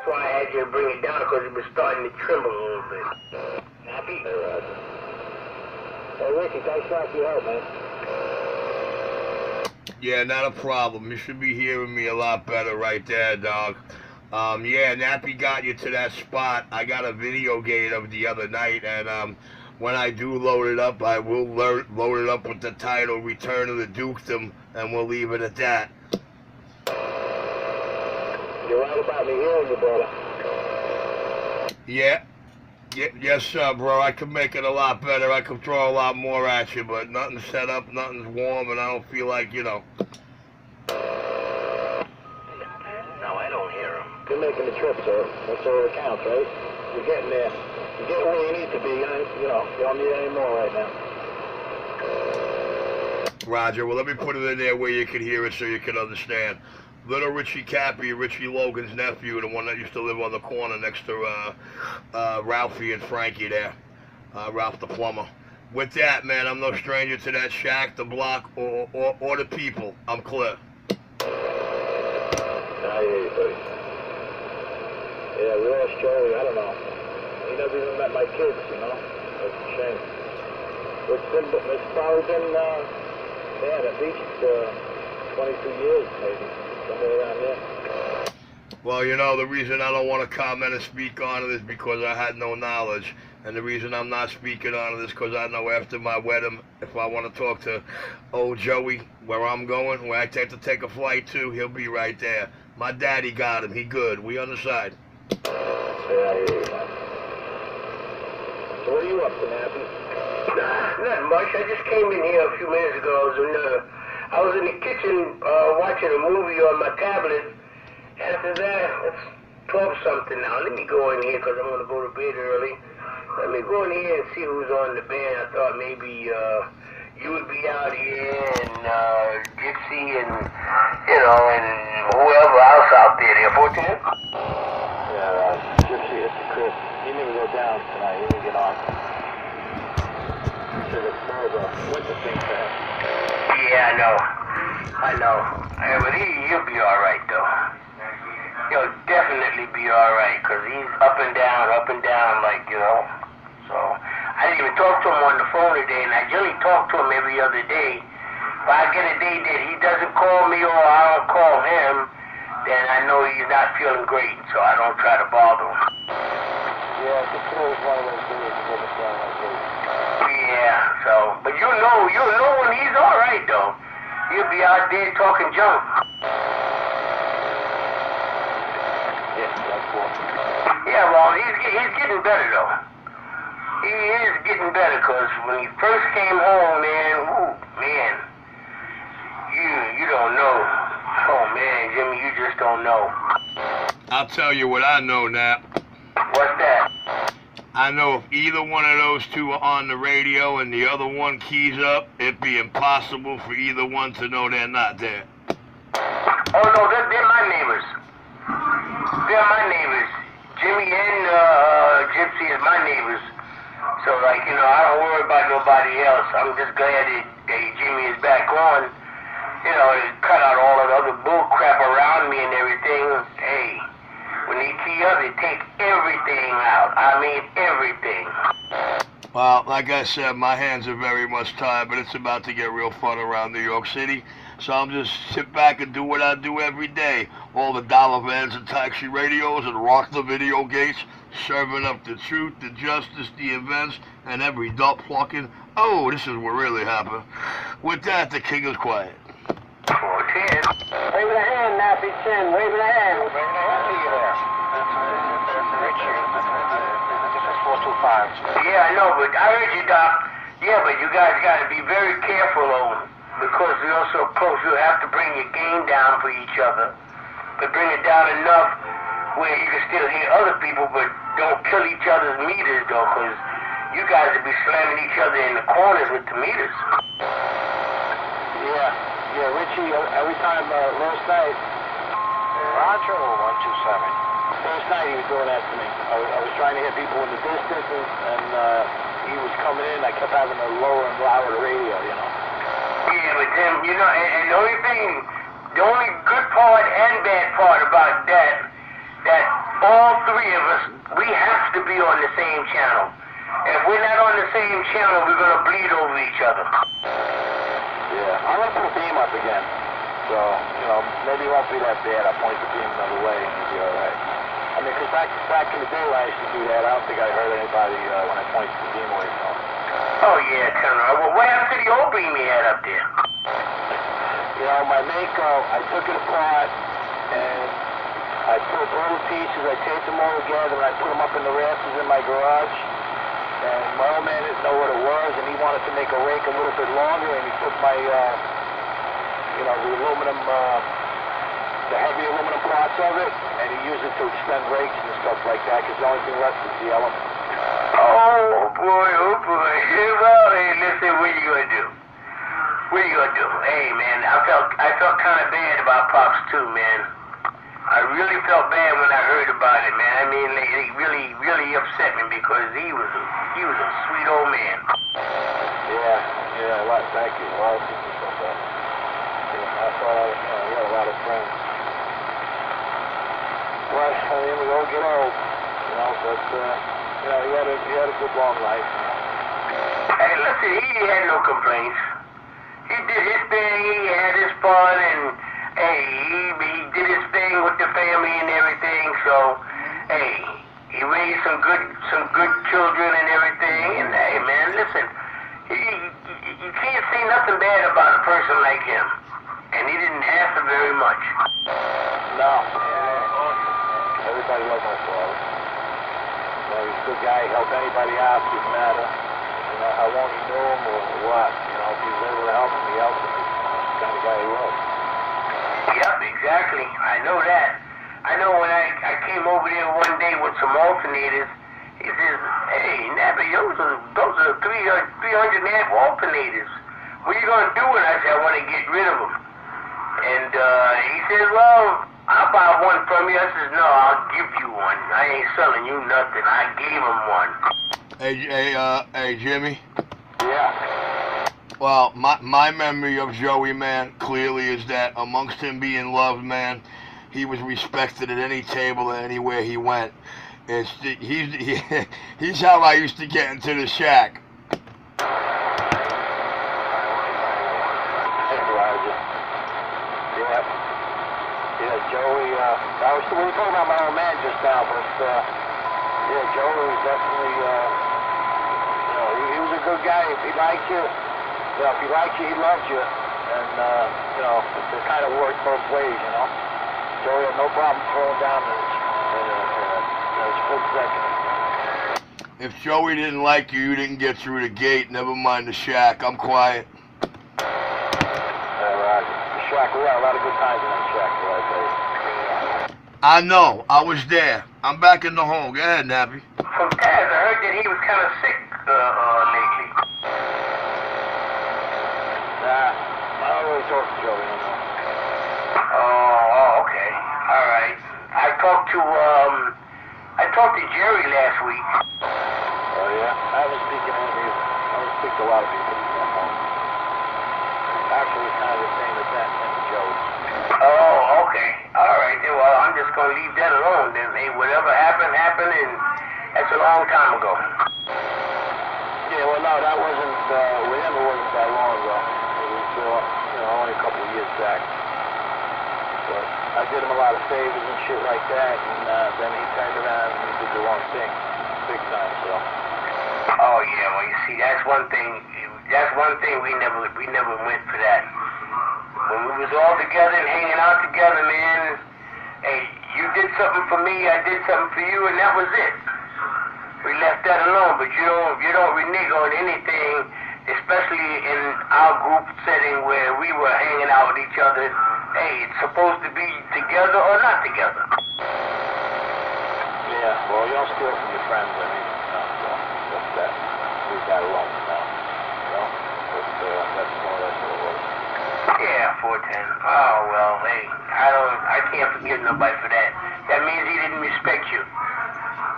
That's why I had you bring it down, because it was starting to tremble a little bit. Happy? Hey, Roger. Hey, Ricky, thanks for your help, man. Yeah, not a problem. You should be hearing me a lot better right there, dog. Yeah, Nappy got you to that spot. I got a video game of the other night, and when I do load it up, I will load it up with the title Return of the Dukedom, and we'll leave it at that. You're right about me hearing you, brother. Yeah. Yes, sir, bro. I could make it a lot better. I could throw a lot more at you, but nothing's set up, nothing's warm, and I don't feel like, you know. No, I don't hear him. You're making the trip, sir. That's all that counts, right? You're getting there. You're getting where you need to be. You don't need any more right now. Roger. Well, let me put it in there where you can hear it so you can understand. Little Richie Cappy, Richie Logan's nephew, the one that used to live on the corner next to Ralphie and Frankie there, Ralph the plumber. With that, man, I'm no stranger to that shack, the block, or the people. I'm clear. I hear you, buddy. Yeah, we lost Joey. I don't know. He never even met my kids, you know? That's a shame. It's probably been, at least 22 years, maybe. Somewhere around there. Well, you know, the reason I don't want to comment and speak on it is because I had no knowledge. And the reason I'm not speaking on it is because I know after my wedding, if I want to talk to old Joey, where I'm going, where I have to take a flight to, he'll be right there. My daddy got him. He good. We on the side. Yeah, I hear you, man. So what are you up to, Nappy? Not much. I just came in here a few minutes ago. I was in the kitchen watching a movie on my tablet. After that, it's 12-something now. Let me go in here because I'm going to go to bed early. Let me go in here and see who's on the band. I thought maybe you would be out here and Gypsy and, and whoever else out there. There, 14? Yeah, Gypsy hit the crib. He didn't even go down tonight. He didn't get on. He said it's more of a winter thing for him. Yeah, I know. Hey, but he'll be all right, though. He'll definitely be all right, because he's up and down, like, So, I didn't even talk to him on the phone today, and I generally talk to him every other day. If I get a day that he doesn't call me or I don't call him, then I know he's not feeling great, so I don't try to bother him. Yeah, I think today was one of those days he wasn't feeling like this. Yeah, so, but you'll know when he's all right, though. He'll be out there talking junk. Yeah, that's cool. Yeah, well, he's getting better, though. He is getting better, because when he first came home, man, you don't know. Oh, man, Jimmy, you just don't know. I'll tell you what I know, Nap. What's that? I know if either one of those two are on the radio and the other one keys up, it'd be impossible for either one to know they're not there. Oh, no, they're my neighbors. They're my neighbors. Jimmy and Gypsy is my neighbors. So, I don't worry about nobody else. I'm just glad that Jimmy is back on. To cut out all of the other bull crap around me and everything. Hey, when they key up, they take everything out. I mean, everything. Well, like I said, my hands are very much tied, but it's about to get real fun around New York City. So I'm just sit back and do what I do every day. All the dollar vans and taxi radios and rock the video gates, serving up the truth, the justice, the events, and every dot plucking. Oh, this is what really happened. With that, the king is quiet. 410. Waving a hand, Nappy Chin. Waving a hand. Waving a hand to you there. This is 425. Yeah, I know, but I heard you, Doc. Yeah, but you guys got to be very careful, because you're so close. You have to bring your game down for each other. But bring it down enough where you can still hear other people, but don't kill each other's meters, though, because you guys will be slamming each other in the corners with the meters. Yeah, Richie, every time last night, Roger 127. Last night he was doing that to me. I was trying to hit people in the distance, and he was coming in. I kept having to lower and louder the radio, Yeah, but then, and the only good part and bad part about that all three of us, we have to be on the same channel. If we're not on the same channel, we're going to bleed over each other. Yeah, I'm going to put a beam up again. So, you know, maybe it won't be that bad. I'll point the beam another way and it'll be alright. I mean, because back in the day when I used to do that, I don't think I hurt anybody when I pointed the beam away from them. Oh, yeah, Colonel. Well, what happened to the old beam you had up there? You know, my Mako, I took it apart and I put all the pieces, I taped them all together, and I put them up in the rafters in my garage. And my old man didn't know what it was, and he wanted to make a rake a little bit longer, and he took my, you know, the aluminum, the heavy aluminum parts of it, and he used it to extend rakes and stuff like that, because the only thing left is the element. Oh, boy, oh, boy. Well, hey, listen, what are you going to do? What are you going to do? Hey, man, I felt kind of bad about Pops, too, man. I really felt bad when I heard about it, man. I mean, it really upset me because he was a sweet old man. Yeah, thank you. A lot of people said that. I thought, you know, he had a lot of friends. But, I mean, we all get old, you know, but, you know, he had a good long life. Hey, listen, he had no complaints. He did his thing, he had his fun, and hey, he did his thing with the family and everything, so, hey, he raised some good children and everything, and hey, man, listen, you can't say nothing bad about a person like him, and he didn't have to very much. No. Everybody loved my father. You know, he's a good guy, he helped anybody out, didn't matter, you know, how long he knew him or what, you know, if he was able to help him, he helped him, that's the kind of guy he was. Yep, exactly. I know that. I know when I came over there one day with some alternators, he says, hey, Nappy, those are 300 amp alternators. What are you going to do with it? I said, I want to get rid of them. And he says, well, I'll buy one from you. I says, no, I'll give you one. I ain't selling you nothing. I gave him one. Hey, Jimmy? Yeah. Well, my memory of Joey, man, clearly is that amongst him being loved, man, he was respected at any table and anywhere he went. He's how I used to get into the shack. Yeah, Joey, we were talking about my old man just now, but, yeah, Joey was definitely, you know, he was a good guy. If he liked you, you know, if he liked you, he loved you. And, you know, it kind of worked both ways, you know. Joey had no problem throwing down in his full second. If Joey didn't like you, you didn't get through the gate. Never mind the shack. I'm quiet. The shack, we had a lot of good times in that shack, so I tell you. I know. I was there. I'm back in the home. Go ahead, Nappy. From Taz, I heard that he was kind of sick lately. Nah, I don't really talk to Joey no more. Oh, okay. All right. I talked to Jerry last week. Oh, yeah? I haven't spoken to him either. I don't speak to a lot of people. Actually, it's kind of the same as that, him and Joey. Oh, okay. All right. Then, well, I'm just going to leave that alone then. Hey, whatever happened, and that's a long time ago. Yeah, well, no, that wasn't, with him, it wasn't that long ago. It was, you know, only a couple of years back. But I did him a lot of favors and shit like that, and then he turned around and he did the wrong thing. Big time, so. Oh, yeah, well, you see, that's one thing we never went for that. When we was all together and hanging out together, man, hey, you did something for me, I did something for you, and that was it. We left that alone, but you don't renege on anything, especially in our group setting where we were hanging out with each other. Hey, it's supposed to be together or not together. Yeah, well, you don't steal from your friends, I mean, so that's that. Leave that alone now, you know? But that's more or less what it was. Yeah, 410. Oh, well, hey, I can't forgive nobody for that. That means he didn't respect you.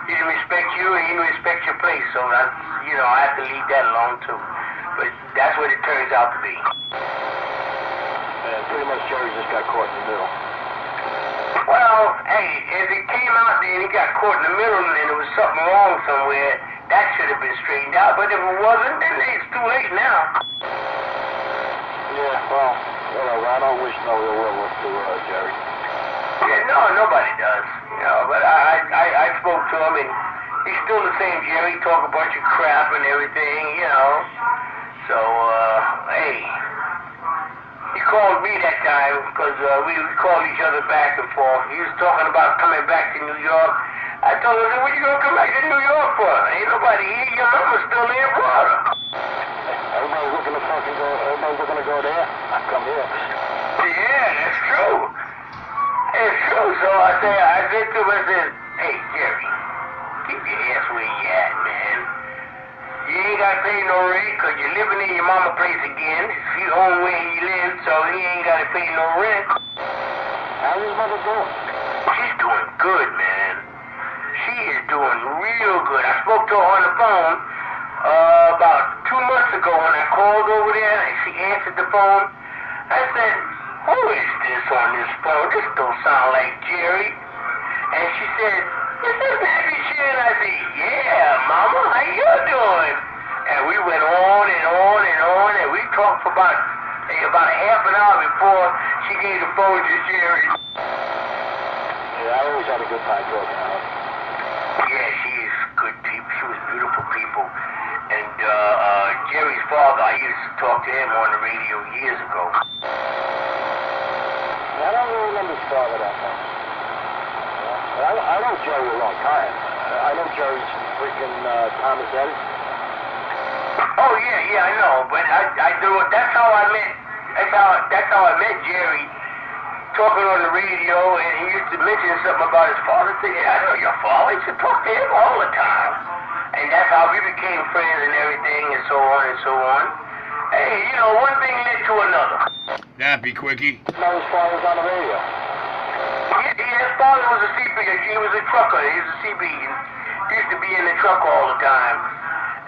He didn't respect you, and he didn't respect your place, so that's, you know, I have to leave that alone, too. But that's what it turns out to be. And pretty much Jerry just got caught in the middle. Well, hey, if it came out there and he got caught in the middle and there was something wrong somewhere, that should have been straightened out. But if it wasn't, then it's too late now. Yeah, well, whatever. I don't wish no ill will to Jerry. Yeah, no, nobody does. You know, but I spoke to him, and he's still the same Jerry. Talk a bunch of crap and everything, you know. So, hey, he called me that time because we called each other back and forth. He was talking about coming back to New York. I told him, what you gonna come back to New York for? Ain't nobody here. Your mama's still there in Florida. Everybody's looking to fucking go. Everybody's looking to go there. I come here. Yeah, that's true. It's true. So I said to him, I said, hey, Jerry, keep your ass where you at, man. You ain't got to pay no rent because you're living in your mama's place again. She owns where you live, so he ain't got to pay no rent. How's his mother doing? She's doing good, man. She is doing real good. I spoke to her on the phone about 2 months ago when I called over there and she answered the phone. I said, who is this on this phone? This don't sound like Jerry. And she said, is this Happy Chin? I said, yeah, Mama, how you doing? And we went on and on and on, and we talked for about a half an hour before she gave the phone to Jerry. Yeah, I always had a good time talking to her. Yeah, she is good people. She was beautiful people. And Jerry's father, I used to talk to him on the radio years ago. I don't really remember his father that much. I know Jerry a long time. I know Jerry's freaking Thomas Edison. Oh yeah, I know. But I do it. That's how I met. That's how I met Jerry. Talking on the radio, and he used to mention something about his father. I said, yeah, I know your father. He used to talk to him all the time. And that's how we became friends and everything, and so on and so on. Hey, you know, one thing led to another. Nappy, Quickie. No, his father's on the radio. Yeah, his father was a CB. He was a trucker. He was a CB. He used to be in the truck all the time.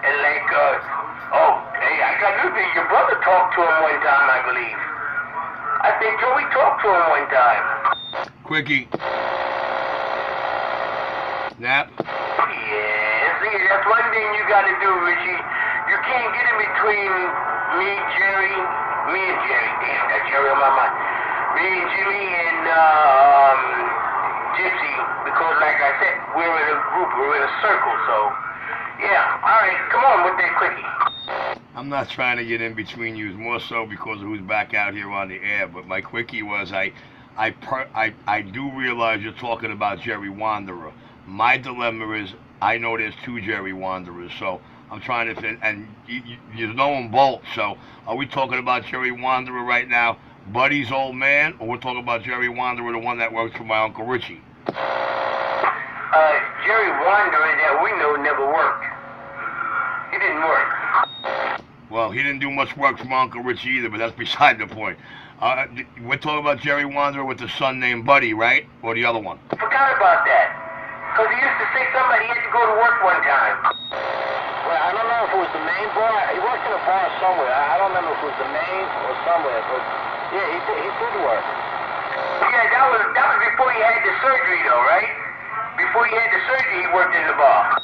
And like, hey, I got news for you. Your brother talked to him one time, I believe. I think Joey talked to him one time. Quickie. Nap. Yeah, see, that's one thing you got to do, Richie. You can't get in between me and Jerry. Damn, that Jerry on my mind. Me and Jimmy and Gypsy, because like I said, we're in a group, we're in a circle, so yeah. All right, come on with that Quickie. I'm not trying to get in between you, more so because of who's back out here on the air. But my Quickie was I do realize you're talking about Jerry Wanderer. My dilemma is I know there's two Jerry Wanderers, so I'm trying to, and you know them both. So are we talking about Jerry Wanderer right now, Buddy's old man, or we're talking about Jerry Wanderer, the one that works for my Uncle Richie? Jerry Wanderer that we know never worked. He didn't work. Well, he didn't do much work for my Uncle Richie either, but that's beside the point. We're talking about Jerry Wanderer with the son named Buddy, right? Or the other one? Forgot about that. Because he used to say somebody had to go to work one time. Well, I don't know if it was the main bar. He worked in a bar somewhere. I don't remember if it was the main or somewhere, but yeah, he did work. Yeah, that was before he had the surgery, though, right? Before he had the surgery, he worked in the bar.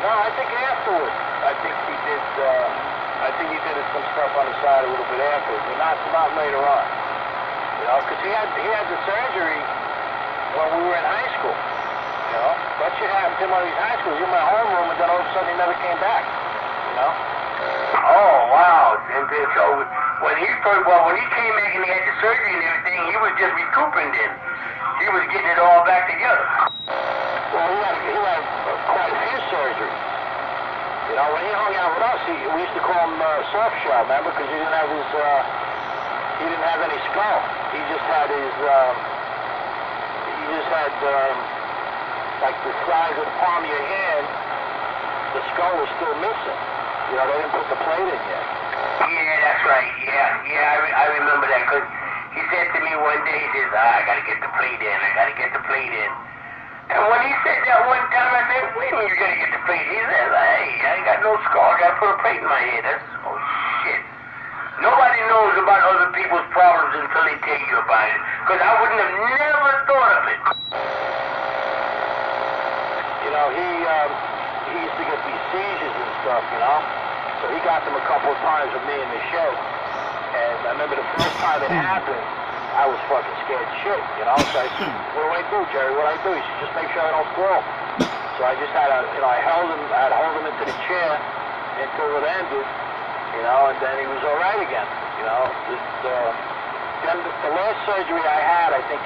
No, I think afterwards. I think he did some stuff on the side a little bit afterwards, but not later on. You know, because he had the surgery when we were in high school. You know, that shit happened to him when he was in high school. He was in my homeroom, and then all of a sudden he never came back. You know. Oh wow! And then, so when he came back and he had the surgery and everything, he was just recouping then. He was getting it all back together. Well, he had quite a few surgeries. You know, when he hung out with us, we used to call him Surf Shell, remember? Because he didn't have any skull. He just had like the size of the palm of your hand. The skull was still missing. You know, they didn't put the plate in yet. Yeah, that's right. Yeah, I remember that because he said to me one day, he says, I gotta get the plate in. And when he said that one time, I said, wait a minute, you gotta get the plate. He said, hey, I ain't got no skull. I gotta put a plate in my head. Oh shit. Nobody knows about other people's problems until they tell you about it. Because I wouldn't have never thought of it. You know, he used to get these seizures and stuff, you know? So he got them a couple of times with me in the shed. And I remember the first time it happened, I was fucking scared shit, you know? So I said, what do I do, Jerry? What do I do? He said, just make sure I don't fall. So I just had to, you know, I had to hold him into the chair until it ended, you know, and then he was all right again, you know? Then the last surgery I had, I think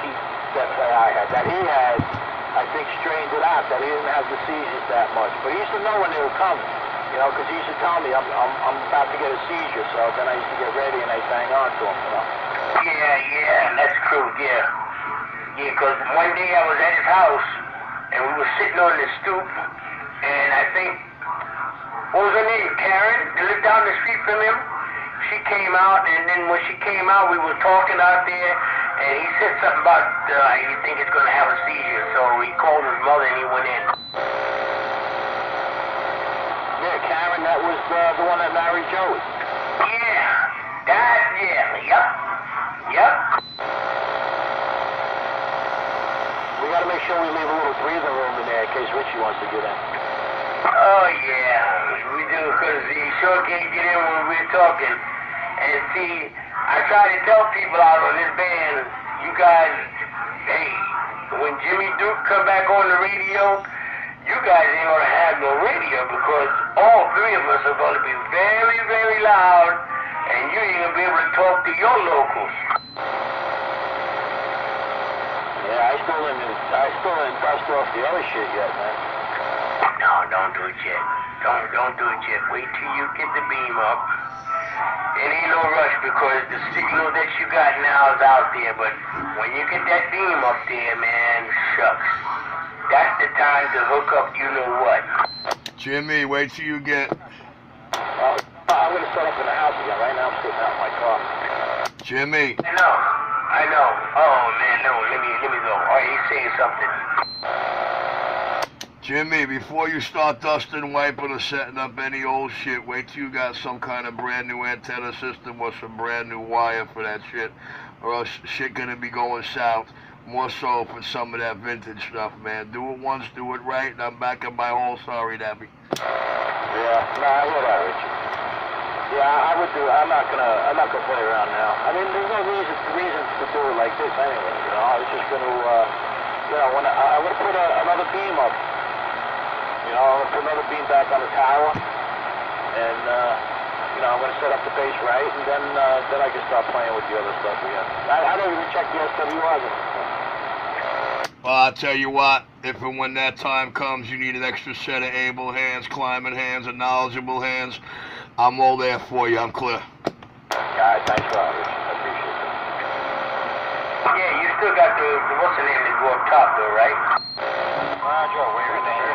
that he had, I think straightened it out, that he didn't have the seizures that much. But he used to know when they were coming, you know, because he used to tell me, I'm about to get a seizure, so then I used to get ready and I'd hang on to him, you know. Yeah, that's true, yeah. Yeah, because one day I was at his house, and we were sitting on the stoop, and I think, what was her name, Karen, that lived down the street from him? She came out, and then when she came out, we were talking out there, and he said something about, he think it's going to have a seizure, so he called his mother and he went in. Yeah, Karen, that was the one that married Joey. Yep. We got to make sure we leave a little breathing room in there in case Richie wants to get in. Oh, yeah, we do, because he sure can't get in when we're talking. And see, I try to tell people out on this band, you guys, hey, when Jimmy Duke come back on the radio, you guys ain't going to have no radio because all three of us are going to be very, very loud, and you ain't going to be able to talk to your locals. Yeah, I still didn't dust off the other shit yet, man. No, don't do it yet. Don't do it yet. Wait till you get the beam up. It ain't no rush because the signal that you got now is out there, but when you get that beam up there, man, shucks. That's the time to hook up you know what. Jimmy, wait till you get... I'm going to set up in the house again. Right now I'm sitting out in my car. Jimmy. I know. Oh, man, no, let me go. Oh, he's saying something. Jimmy, before you start dusting, wiping, or setting up any old shit, wait till you got some kind of brand new antenna system or some brand new wire for that shit, or else shit gonna be going south. More so for some of that vintage stuff, man. Do it once, do it right, and I'm back in my hole. Sorry, Debbie. Yeah, I hear that, Richard. Yeah, I would do it. I'm not gonna play around now. I mean, there's no reason to do it like this anyway, you know. I was just gonna, you know, when I'm gonna put another beam up. You know, I'm gonna put another beam back on the tower, and you know, I'm gonna set up the base right, and then I can start playing with the other stuff again. I don't even check the SWRs. Well, I'll tell you what, if and when that time comes, you need an extra set of able hands, climbing hands, and knowledgeable hands, I'm all there for you. I'm clear. Alright, thanks for that, Rich. I appreciate that. Yeah, you still got the what's the name that go up top though, right? Joe, where in there?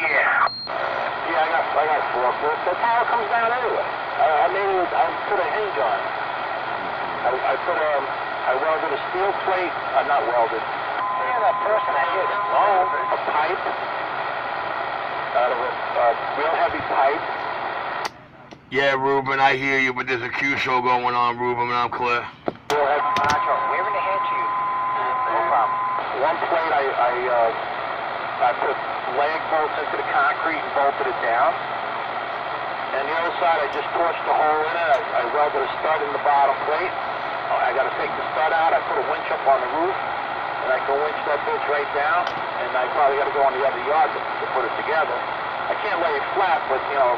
Yeah, I got four. The tower comes down anyway. I put a hinge on it. I welded a steel plate, not welded. Yeah, that person hit a pipe out of a real heavy pipe. Yeah, Ruben, I hear you, but there's a Q-show going on, Ruben, and I'm clear. Real heavy. Nacho, where in the head you? No problem. One plate, I put lag bolts into the concrete and bolted it down. And the other side, I just torched the hole in it. I welded a stud in the bottom plate. I got to take the stud out. I put a winch up on the roof, and I can winch that bitch right down. And I probably got to go on the other yard to put it together. I can't lay it flat, but you know,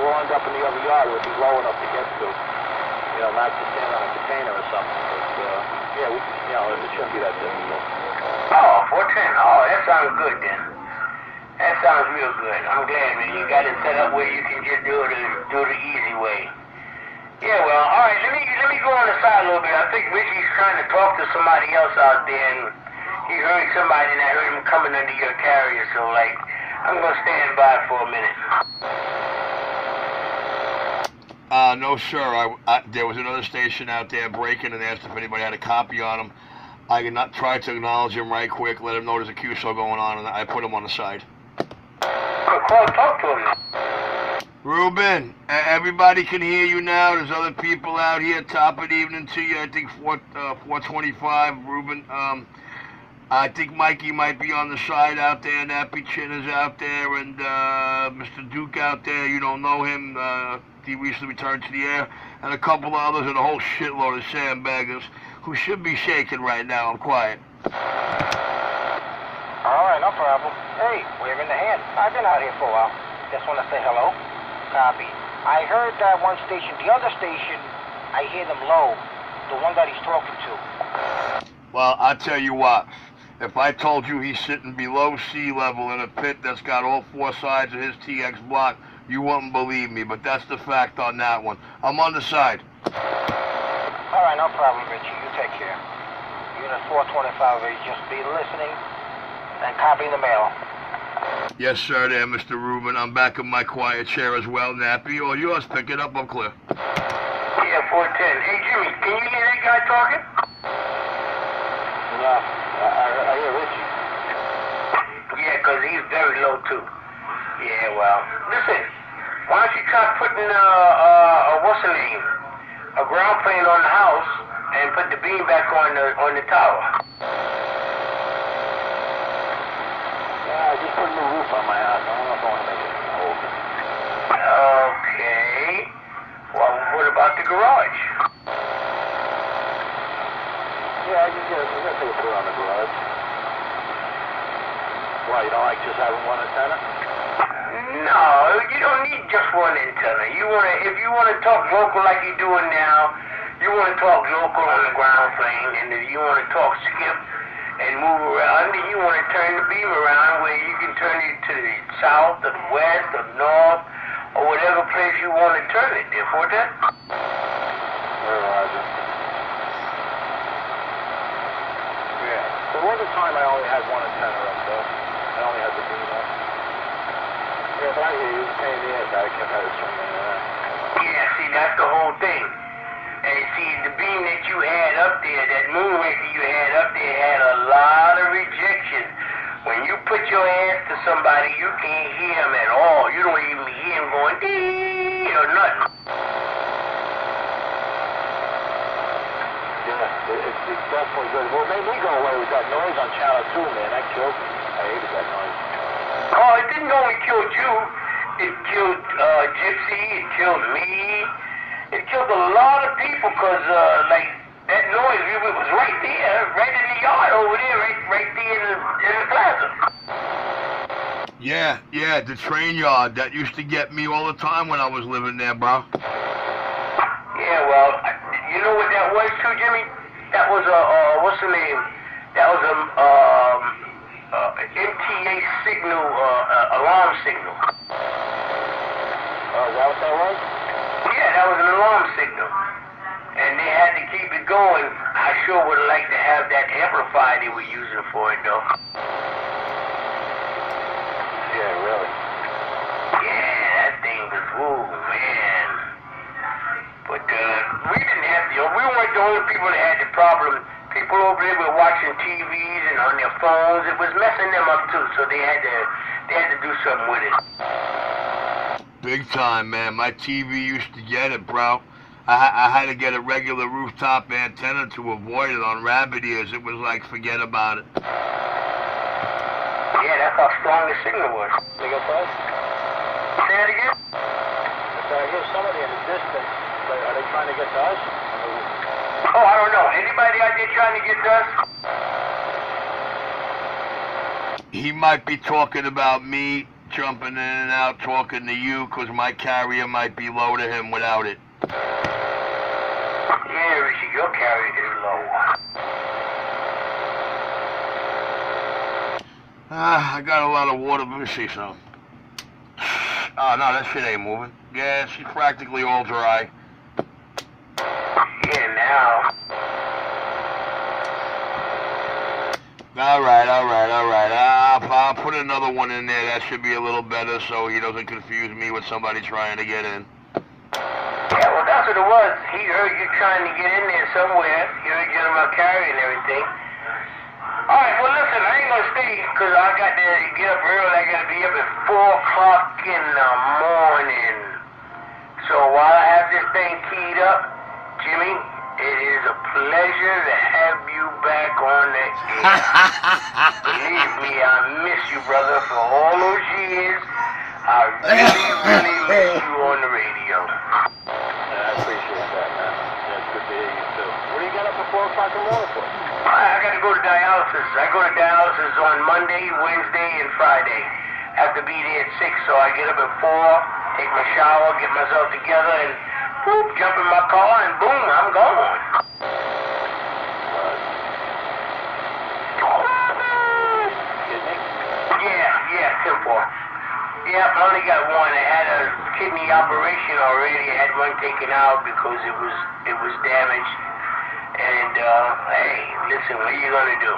we'll end up in the other yard. It'll be low enough to get to. You know, not to stand on a container or something. But yeah, you know, it shouldn't be that difficult. Oh, 410. Oh, that sounds good then. That sounds real good. I'm glad, man. You got it set up where you can just do it the easy way. Yeah, well, all right. Let me go on the side a little bit. I think Richie's trying to talk to somebody else out there, and he heard somebody, and I heard him coming under your carrier. So, like, I'm gonna stand by for a minute. No, sir. There was another station out there breaking and asked if anybody had a copy on him. I can not try to acknowledge him right quick, let him know there's a Q-show going on, and I put him on the side. Talk to him. Ruben, everybody can hear you now. There's other people out here. Top of the evening to you. I think 425. Ruben, I think Mikey might be on the side out there. Nappy Chin is out there, and Mr. Duke out there. You don't know him. He recently returned to the air, and a couple of others, and a whole shitload of sandbaggers who should be shaking right now. I'm quiet. All right, no problem. Hey, we're in the hand. I've been out here for a while. Just want to say hello. Copy. I heard that one station. The other station, I hear them low. The one that he's talking to. Well, I'll tell you what. If I told you he's sitting below sea level in a pit that's got all four sides of his TX block, you wouldn't believe me, but that's the fact on that one. I'm on the side. All right, no problem, Richie. You take care. Unit 425 is just be listening and copying the mail. Yes, sir, there, Mr. Rubin. I'm back in my quiet chair as well, Nappy. All yours. Pick it up. I'm clear. Yeah, 410. Hey, Jimmy, can you hear that guy talking? Yeah, I hear Richie. Yeah, because he's very low, too. Yeah, well, listen, why don't you try putting, what's the name? A ground plane on the house and put the beam back on the tower. Yeah, I just put a new roof on my house. I don't know if I want to make it old. Okay. Well, what about the garage? Yeah, I'm gonna take a tour on the garage. Why, you don't like just having one antenna? No, you don't need just one antenna. If you wanna talk local like you're doing now, you wanna talk local on the ground plane, and if you wanna talk skip and move around, then you wanna turn the beam around where you can turn it to the south, or the west, or north, or whatever place you wanna turn it. Therefore, that. Roger. Yeah. There was a time I only had one antenna up though. I only had the beam up. Yeah, but I hear you. It was a pain in the ass. I kept having to swing around. Yeah, see, that's the whole thing. And see, the beam that you had up there, that moonraker you had up there, had a lot of rejection. When you put your ass to somebody, you can't hear him at all. You don't even hear him going dee or nothing. Yeah, it's definitely good. What made me go away was that noise on Channel 2, man. That killed me. I hated that noise. Oh, it didn't only kill you. It killed Gypsy. It killed me. It killed a lot of people because, like, that noise, it was right there, right in the yard over there, right there in the plaza. Yeah, the train yard. That used to get me all the time when I was living there, bro. Yeah, well, you know what that was too, Jimmy? That was what's the name? That was a MTA signal, alarm signal. Oh, is that what that was? Yeah, that was an alarm signal. And they had to keep it going. I sure would have liked to have that amplifier they were using for it, though. Yeah, really. Yeah, that thing was, ooh, man. But we didn't have, we weren't the only people that had the problem. People over there were watching TVs and on their phones. It was messing them up too, so they had to do something with it. Big time, man. My TV used to get it, bro. I had to get a regular rooftop antenna to avoid it on rabbit ears. It was like, forget about it. Yeah, that's how strong the signal was. They got us? Say that again? So I hear somebody in the distance. But are they trying to get to us? Oh, I don't know. Anybody out there trying to get to us? He might be talking about me jumping in and out, talking to you, because my carrier might be low to him without it. Yeah, Richie, your carrier is low. I got a lot of water. Let me see some. Oh, no, that shit ain't moving. Yeah, she's practically all dry. Yeah, now. All right. I'll put another one in there. That should be a little better so he doesn't confuse me with somebody trying to get in. Yeah, well, that's what it was. He heard you trying to get in there somewhere. He heard you about carrying and everything. Alright, well listen, I ain't gonna stay because I got to get up early. I gotta be up at 4 o'clock in the morning. So while I have this thing keyed up, Jimmy, it is a pleasure to have you back on the air. Believe me, I miss you, brother, for all those years. I really miss you on the radio. I appreciate that, man. Yeah, it's good to hear you, too. What do you got up at 4 o'clock in the morning for? I gotta go to dialysis. I go to dialysis on Monday, Wednesday, and Friday. I have to be there at 6, so I get up at 4, take my shower, get myself together, and boop, jump in my car, and boom, I'm gone. Kidney? Yeah, simple. Yeah, I only got one. I had a kidney operation already. I had one taken out because it was damaged. And, hey, listen, what are you gonna do?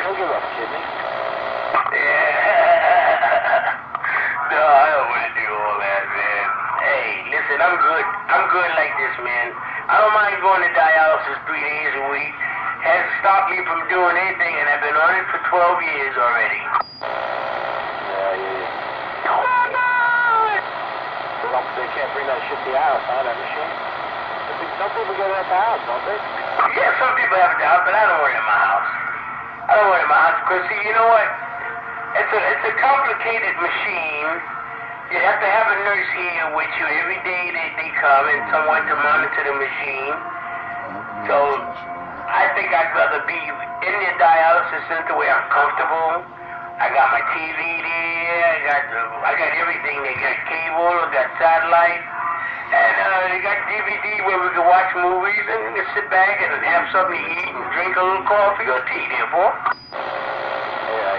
Don't give up, kidney. Yeah. No, I don't want to do all that, man. Hey, listen, I'm good. I'm good like this, man. I don't mind going to dialysis 3 days a week. Hasn't stopped me from doing anything, and I've been on it for 12 years already. They can't bring that shit to the house, huh, that machine? Some people get it at the house, don't they? Yeah, some people have it out, but I don't want it in my house. I don't want it in my house because, see, you know what? It's a complicated machine. You have to have a nurse here with you every day that they come and someone to monitor the machine. So I think I'd rather be in the dialysis center where I'm comfortable. I got my TV there. I got everything. They got cable. I got satellite. And they got DVD where we can watch movies and we can sit back and have something to eat and drink a little coffee or tea there, boy. Yeah.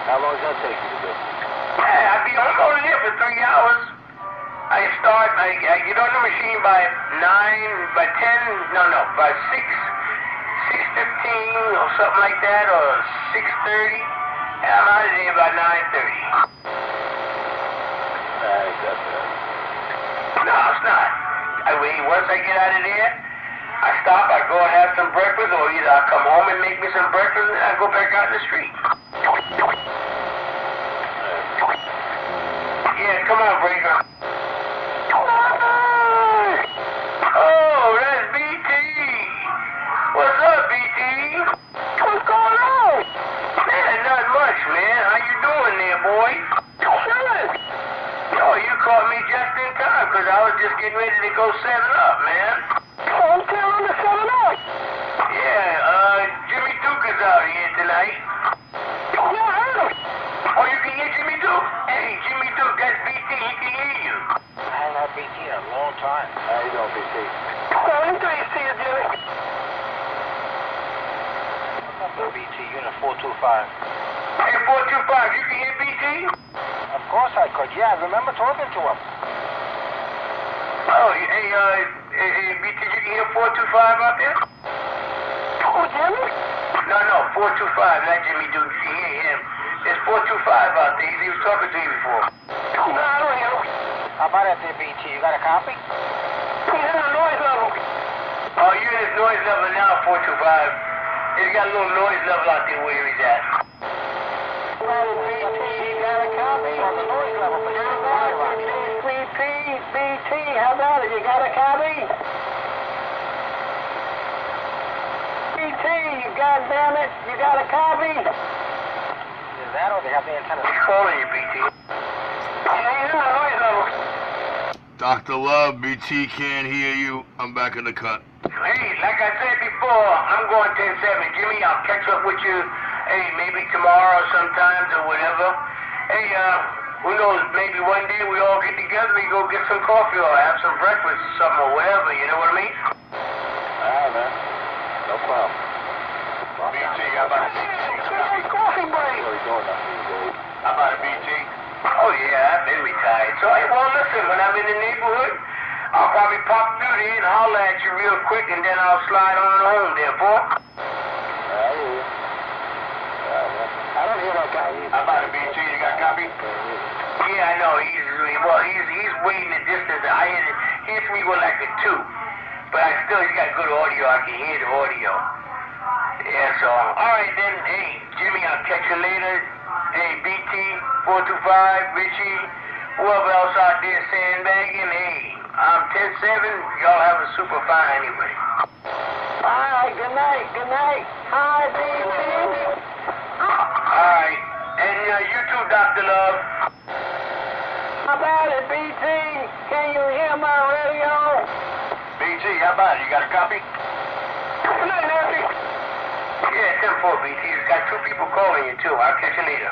How long does that take you to do? I'm only there for 3 hours. I get on the machine by 6:15 or something like that, or 6:30, and I'm out of there by 9:30. Ain't that bad. No, it's not. Once I get out of there, I stop, I go and have some breakfast, or either I come home and make me some breakfast, and I go back out in the street. Yeah, come on, Breaker. Oh, that's BT. What's up, BT? What's going on? Man, not much, man. How you doing there, boy? Good. Yo, you caught me just in time, because I was just getting ready to go 7-Up, man. Oh, tell him to 7-Up. Yeah, Jimmy Duke is out here tonight. Yeah, I heard him. Oh, you can hear Jimmy Duke? Hey, Jimmy Duke, that's BT. He can hear you. I haven't had BT in a long time. How you doing, BT? Well, let me see you, Jimmy. BT, unit 425. Hey, 425, you can hear BT? Of course I could, yeah, I remember talking to him. Oh, hey, BT, you can hear 425 out there? Oh, Jimmy? No, 425, not Jimmy Duke. You can hear him. There's 425 out there. He was talking to you before. No, I don't hear him. How about it there, BT? You got a copy? He's in the noise level. Oh, you're in his noise level now, 425. He's got a little noise level out there where he's at. Well, BT, you got a copy on the noise level, but you're not BT, how about it? You got a copy? BT, you goddammit, you got a copy? Is that or they have the antenna? He's calling you, BT. He's in the noise level. Dr. Love, BT can't hear you. I'm back in the cut. Hey, like I said before, I'm going 10-7. Jimmy, I'll catch up with you, hey, maybe tomorrow sometimes or whatever. Hey, who knows, maybe one day we all get together, we go get some coffee or have some breakfast or something or whatever, you know what I mean? Alright, man. No problem. BT, how about it? Coffee break. What are you doing now? How about it, BT? Oh, yeah, I've been retired. So, hey, well, listen, when I'm in the neighborhood, I'll probably pop through there and holler at you real quick, and then I'll slide on home there, boy. I don't hear that guy either. How about it, BT? You got a copy? Yeah, I know. He's way in the distance. He hits me with like a 2. But you got good audio. I can hear the audio. Yeah, so, alright then. Hey, Jimmy, I'll catch you later. Hey, BT, 425, Richie, whoever else out there sandbagging, hey, I'm 10-7. Y'all have a super fine anyway. Alright, good night, good night. Hi, BT. Alright, and you too, Dr. Love. How about it, BT? Can you hear my radio? BT, how about it? You got a copy? Good night, Nancy. Yeah, 10-4, BT. You got two people calling you, too. I'll catch you later.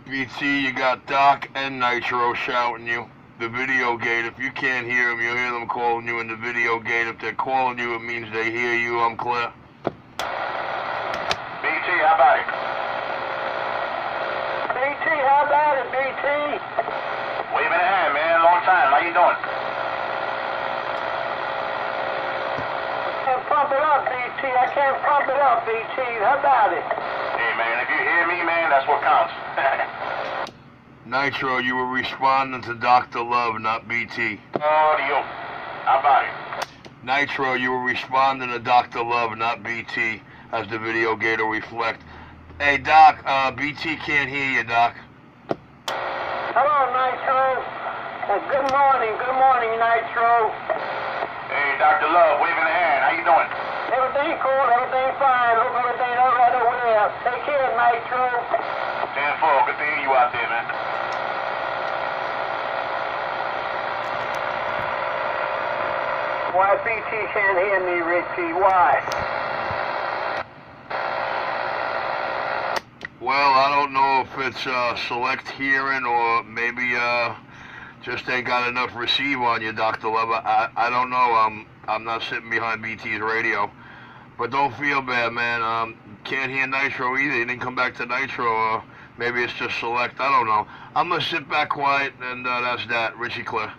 BT, you got Doc and Nitro shouting you. The video gate, if you can't hear them, you'll hear them calling you in the video gate. If they're calling you, it means they hear you. I'm clear. BT, how about it? BT, how about it, BT? Waving a hand, man. Long time. How you doing? Can't pump it up, BT. I can't pump it up, BT. How about it? Hey, man, if you hear me, man, that's what counts. Nitro, you were responding to Dr. Love, not BT. Audio. How about it? Nitro, you were responding to Dr. Love, not BT, as the video gate will reflect. Hey, Doc, BT can't hear you, Doc. Hello, Nitro. Good morning, Nitro. Hey, Dr. Love, waving a hand. How you doing? Everything cool, everything fine. Hope everything all right over there. Take care, Nitro. 10-4. Good to hear you out there, man. Why BT can't hear me, Richie? Why? Well, I don't know if it's select hearing or maybe just ain't got enough receive on you, Dr. Love. I don't know. I'm not sitting behind BT's radio. But don't feel bad, man. Can't hear Nitro either. He didn't come back to Nitro. Maybe it's just select. I don't know. I'm going to sit back quiet, and that's that. Richie Clear.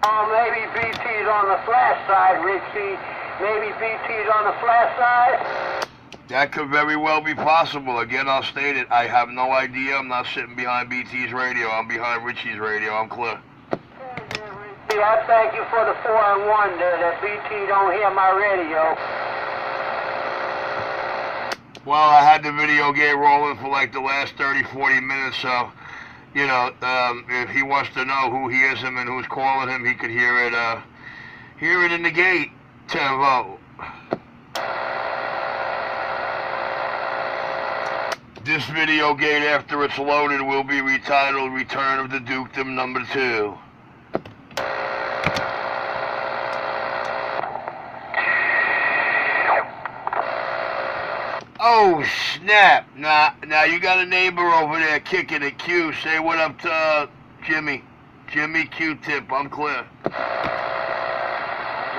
Oh, maybe BT's on the flash side, Richie. Maybe BT's on the flash side? That could very well be possible. Again, I'll state it. I have no idea. I'm not sitting behind BT's radio. I'm behind Richie's radio. I'm clear. Richie, I thank you for the 4-1 there that BT don't hear my radio. Well, I had the video gate rolling for like the last 30, 40 minutes, so, you know, if he wants to know who hears him and who's calling him, he could hear it in the gate. 10-0. This video gate, after it's loaded, will be retitled Return of the Dukedom number 2. Oh, snap. Now you got a neighbor over there kicking at Q. Say what up to Jimmy. Jimmy Q-Tip. I'm clear. You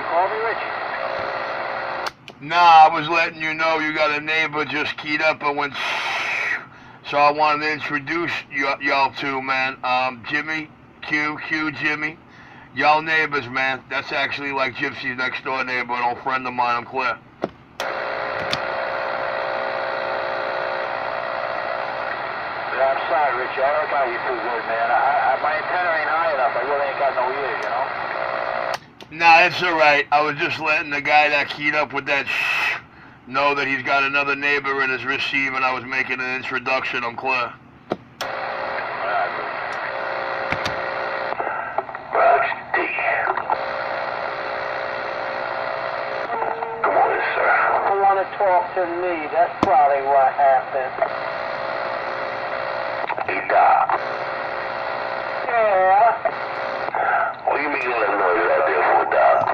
call me Richie? Nah, I was letting you know you got a neighbor just keyed up and went so I wanted to introduce y'all two, man. Jimmy, Q, Jimmy. Y'all neighbors, man. That's actually like Gypsy's next door neighbor, an old friend of mine. I'm clear. Yeah, I'm sorry, Richie. I don't got you too good, man. My antenna ain't high enough. I really ain't got no ears, you know? Nah, it's alright. I was just letting the guy that keyed up with that know that he's got another neighbor in his receive, and I was making an introduction. I'm clear. Good morning, sir. You want to talk to me. That's probably what happened. Hey, Doc. Yeah? What do you mean you let noise out there for, Doc?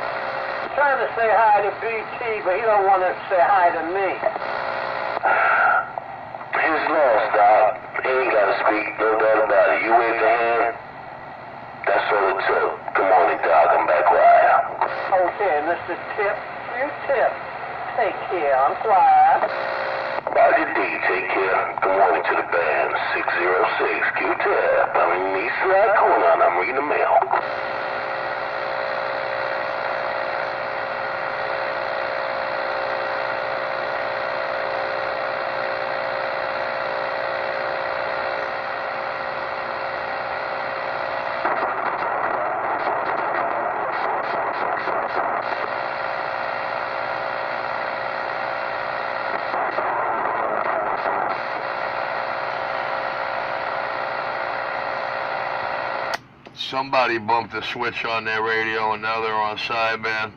Trying to say hi to BT, but he don't want to say hi to me. His lost, Doc. He ain't got to speak, no doubt about it. You waved the hand. That's all it took. Good morning, Doc. I'm back quiet. Okay, Mr. Tip. You tip. Take care. I'm quiet. Roger D. Take care. Good morning to the band. 606 Q-Tip. I'm in East Side Corner, and I'm reading the mail. Somebody bumped the switch on their radio and now they're on sideband.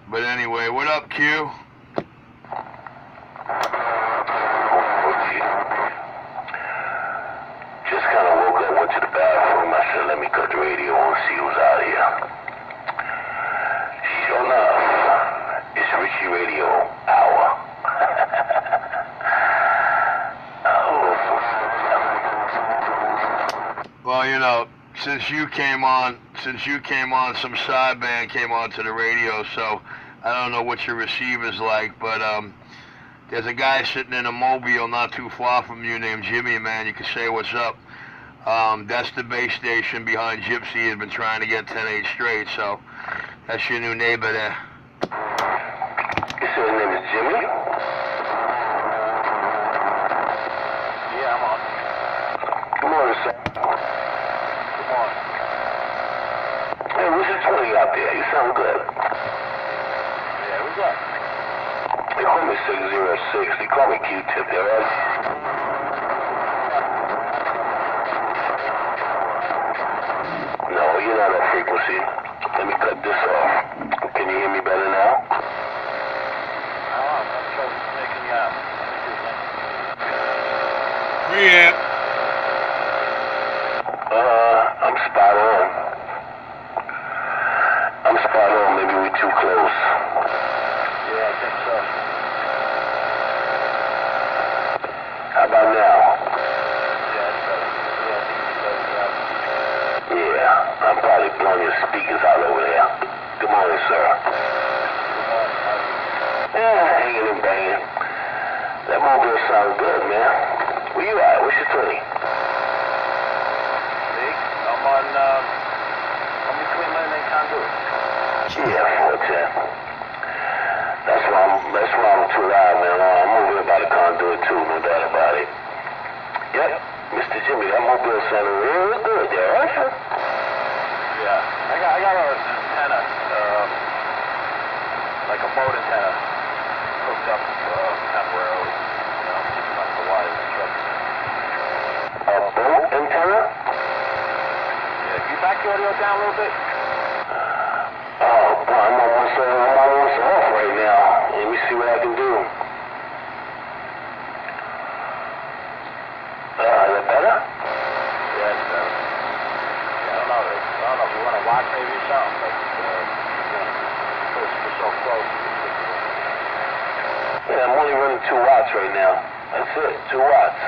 But anyway, what up, Q? Just kind of woke up, went to the bathroom. I said, let me cut the radio on, see who's out here. Sure enough, it's Richie Radio Hour. Well, you know, since you came on, some sideband came onto the radio, so I don't know what your receiver's like, but there's a guy sitting in a mobile not too far from you named Jimmy, man. You can say what's up. That's the base station behind Gypsy. Has been trying to get 10-8 straight, so that's your new neighbor there. You said his name is Jimmy? Yeah, I'm on. Good morning, sir. Good morning. Hey, what's your 20 out there? You sound good. Yeah, who's that? They call me 606. They call me Q-Tip, you alright? No, you're not on frequency. Let me cut this off. Can you hear me better now? I'm making you out. Preamp. I'm spot on. I'm spot on. Maybe we're too close. Yeah, I think so. How about now? Yeah, it's better. Yeah, I think it's better. Yeah, I'm probably blowing your speakers out over there. Good morning, sir. Good morning. How are you? Yeah, hanging and banging. That mobile sounds good, man. Where you at? What's your 20? See? I'm between Lynn and Conduit. Yeah, 410. That's why I'm too loud, man. I'm over here by the conduit too, no doubt about it. Yep, Mr. Jimmy, that mobile sounded real good there, right, sir? Yeah. I got an antenna, like a boat antenna, hooked up temporarily. You know, keeping up the wires and stuff. A boat antenna? Yeah, can you back the audio down a little bit? Oh, boy, I'm almost off right now. Let me see what I can do. Is it better? Yeah, it's better. Yeah, I don't know if you want to watch maybe or something, but we're so close. Yeah, I'm only running 2 watts right now. That's it, 2 watts.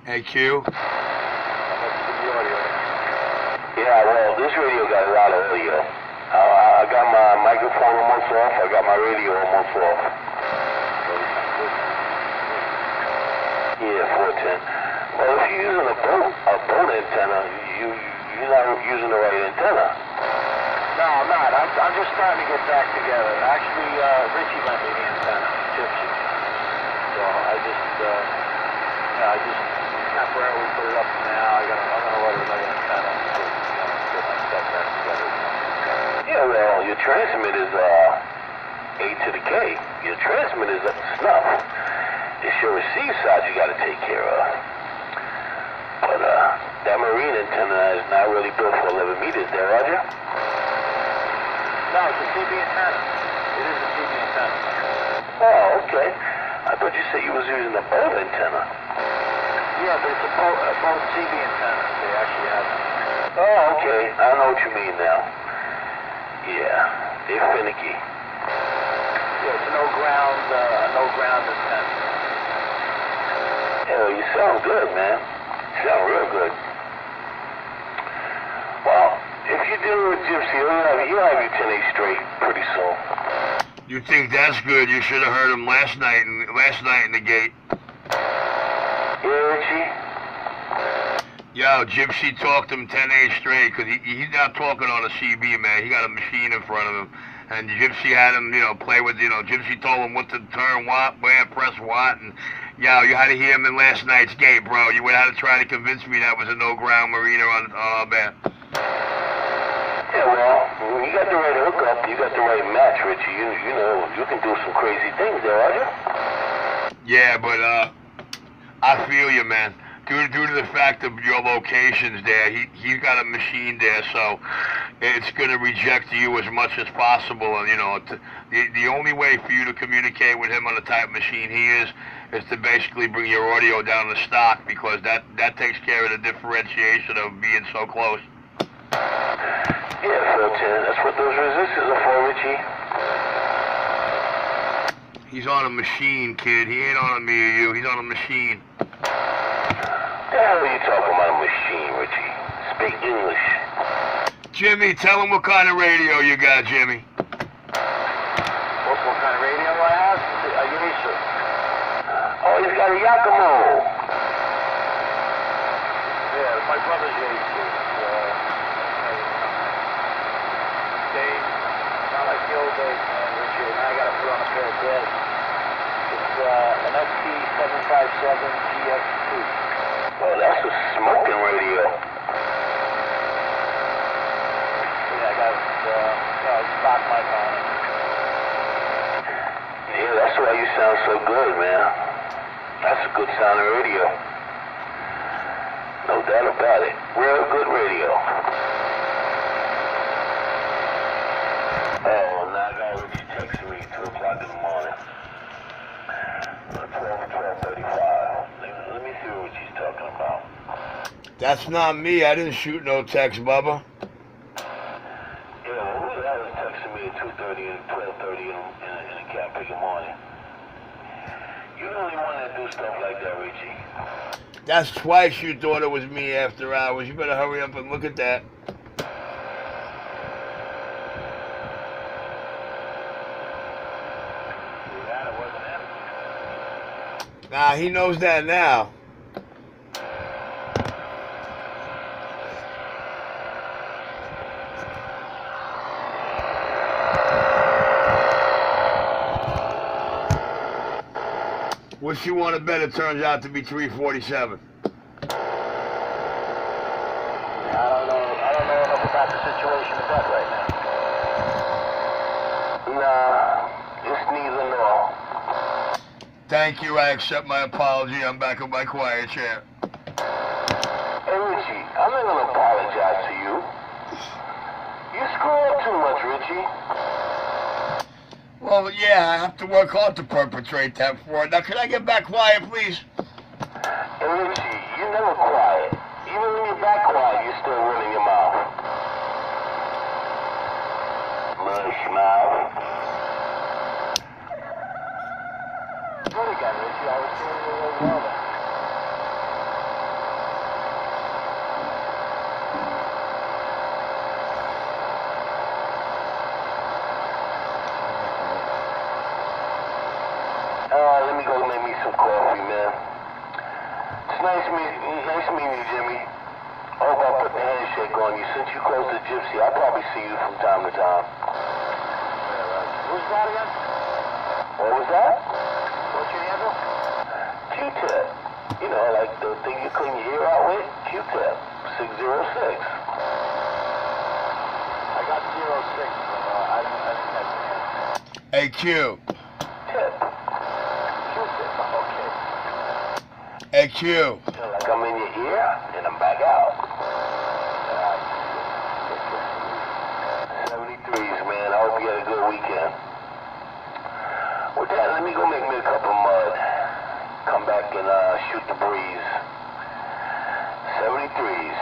Hey, Q. How much is the audio? Yeah, well, this radio got a lot of audio. I got my microphone almost off. I got my radio almost off. Yeah, 410. Well, if you're using a boat antenna, you're not using the right antenna. No, I'm not. I'm just starting to get back together. Actually, Richie lent me the antenna, Gypsy. So I just temporarily put it up now. I'm gonna order another antenna to get my stuff back together. Yeah, well, your transmit is A to the K. Your transmit is up to snuff. It's your receive side you got to take care of. But that marine antenna is not really built for 11 meters there, Roger? No, it's a CB antenna. It is a CB antenna. Oh, okay. I thought you said you was using a boat antenna. Yeah, but it's a boat CB antenna. They actually have it. Oh, okay. I know what you mean now. Yeah, they're finicky. Yeah, it's a no ground antenna. Hell, you sound good, man. You sound real good. Well, if you're dealing with Gypsy, he'll have you 10-8 straight pretty soon. You think that's good? You should have heard him last night in the gate. Yeah, Richie? Yo, Gypsy talked him 10-8 straight, because he's not talking on a CB, man. He got a machine in front of him. And Gypsy had him, play with, Gypsy told him what to turn, where, press what, and, yo, you had to hear him in last night's gate, bro. You would have to try to convince me that was a no-ground marina on our band. Yeah, well, when you got the right hookup, you got the right match, Richie. You can do some crazy things there, Roger. Yeah, but, I feel you, man. due to the fact of your locations there, he's got a machine there, so it's going to reject you as much as possible. And the only way for you to communicate with him on the type of machine he is to basically bring your audio down to stock, because that takes care of the differentiation of being so close. Yeah, Phil, that's what those resistors are for, Richie. He's on a machine, kid. He ain't on a me or you. He's on a machine. The hell are you talking about, a machine, Richie? Speak English. Jimmy, tell him what kind of radio you got, Jimmy. What kind of radio I have? A Yaesu. Oh, he's got a Yakimo. Yeah, my brother's Yaesu. Days, not like the old days, man, Richard. Now I gotta put on a pair of gloves. It's an ST757 GX2. Oh, that's a smoking radio. Yeah, I got stock mic on it. Yeah, that's why you sound so good, man. That's a good sounding radio. No doubt about it. Real good radio. Oh, now I got Richie texting me 2 o'clock in the morning. 12:35. Let me see what she's talking about. That's not me. I didn't shoot no text, Bubba. Yeah, well, who the hell is texting me at 2:30 and 12:30 in the Camp Pick morning? You're the only one that do stuff like that, Richie. That's twice you thought it was me after hours. You better hurry up and look at that. It wasn't him. Nah, he knows that now. What you want to bet it turns out to be 347? I don't know enough about the situation with that right now. Nah, it's neither nor. Thank you. I accept my apology. I'm back in my quiet chair. Hey, Richie, I'm not gonna apologize to you. You screw up too much, Richie. Well, yeah, I have to work hard to perpetrate that for it. Now, can I get back quiet, please? Hey, Richie, you're never quiet. Even when you're back quiet, you're still running your mouth. Mush mouth. Good again, Richie. I was doing really well there. Let me go make me some coffee, man. It's nice meeting you, Jimmy. I hope I put the handshake on you. Since you close the Gypsy, I'll probably see you from time to time. Who's that again? What was that? What's your handle? Q-tip. You know, like the thing you clean your ear out with? Q-tip. 606. I got 06. I didn't catch it. Hey, Q. Tip. Q-tip. Okay. Hey, Q. Feel like I'm in your ear, and I'm back out. 73s, man. I hope you had a good weekend. With that, let me go make me a cup of mud. Come back and shoot the breeze. 73s.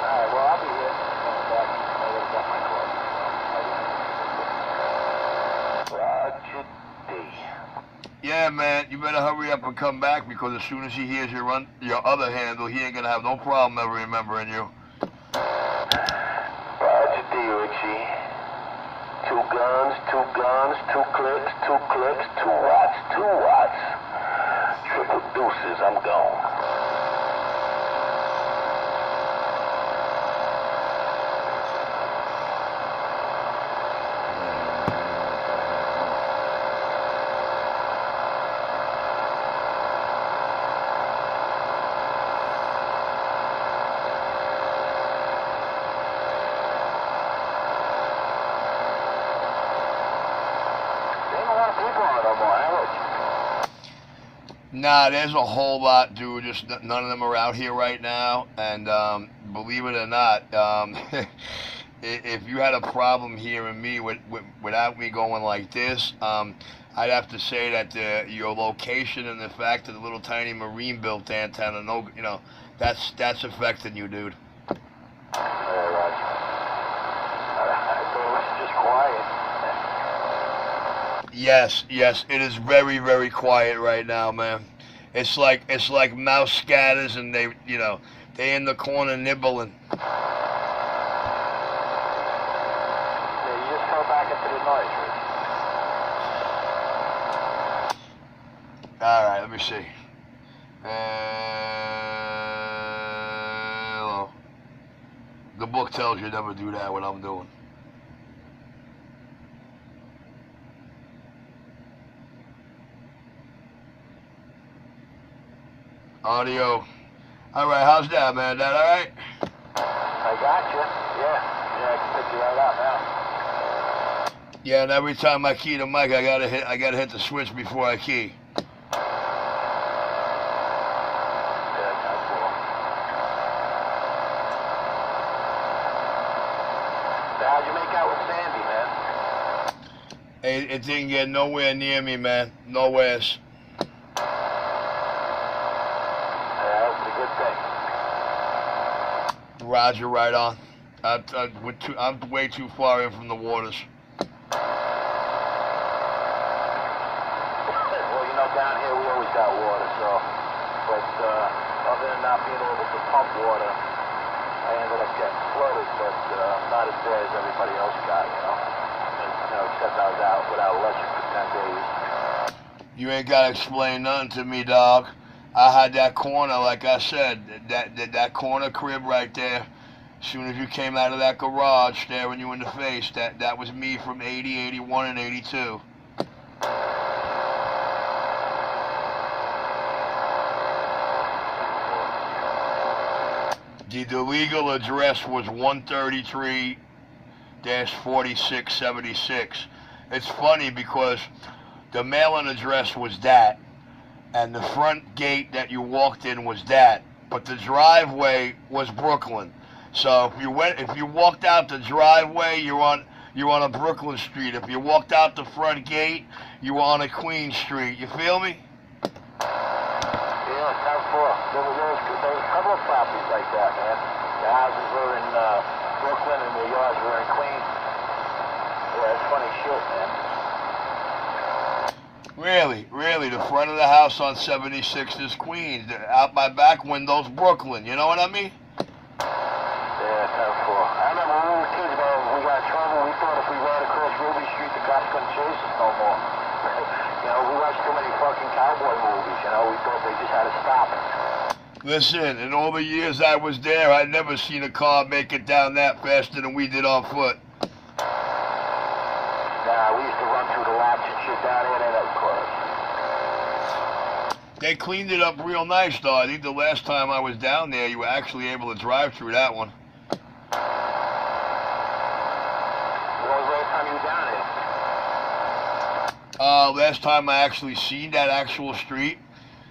Alright, well, I'll be here. Going back. I gotta get my clothes. Roger D. Yeah, man, you better hurry up and come back, because as soon as he hears your other handle, he ain't gonna have no problem ever remembering you. Roger D, Richie. 2 guns, 2 guns, 2 clips, 2 clips, 2 watts, 2 watts. Triple deuces, I'm gone. There ain't a lot of people on it no more, huh, Rich? Nah, there's a whole lot, dude. Just none of them are out here right now. And believe it or not, if you had a problem hearing me without me going like this, I'd have to say that your location and the fact that the little tiny marine built antenna, no, that's affecting you, dude. Yeah, right. I thought it was just quiet. Yes, it is very, very quiet right now, man. It's like mouse scatters, and they in the corner nibbling. Yeah, you just fell back into the noise, Rich. All right, let me see. The book tells you never do that. What I'm doing. Audio. All right, how's that, man? That all right? I got you. Yeah, I can pick you right up now. Yeah, and every time I key the mic, I gotta hit the switch before I key. Yeah, that's cool. So how'd you make out with Sandy, man? It didn't get nowhere near me, man. Nowheres. Roger, right on. I'm way too far in from the waters. Well, down here we always got water, but other than not being able to pump water, I ended up getting flooded, but not as bad as everybody else got, except I was out without electric for 10 days. You ain't gotta explain nothing to me, dog. I had that corner, like I said, that corner crib right there. As soon as you came out of that garage staring you in the face, that was me from 80, 81, and 82. The legal address was 133-4676. It's funny because the mailing address was that, and the front gate that you walked in was that, but the driveway was Brooklyn. So if you walked out the driveway, you're on a Brooklyn street. If you walked out the front gate, you were on a Queen Street. You feel me? Yeah, South Fork. There was a couple of properties like that, man. The houses were in Brooklyn and the yards were in Queens. Yeah, it's funny shit, man. Really, the front of the house on 76 is Queens. Out my back window's Brooklyn. You know what I mean? Yeah, South Fork. I remember when we were kids, man, we got in trouble. We thought if we ran across Ruby Street, the cops couldn't chase us no more. We watched too many fucking cowboy movies. We thought they just had to stop it. Listen, in all the years I was there, I'd never seen a car make it down that faster than we did on foot. Nah, we used to run through the laps and shit down there, and of course. They cleaned it up real nice, though. I think the last time I was down there, you were actually able to drive through that one. When was the last time you were down here? Last time I actually seen that actual street,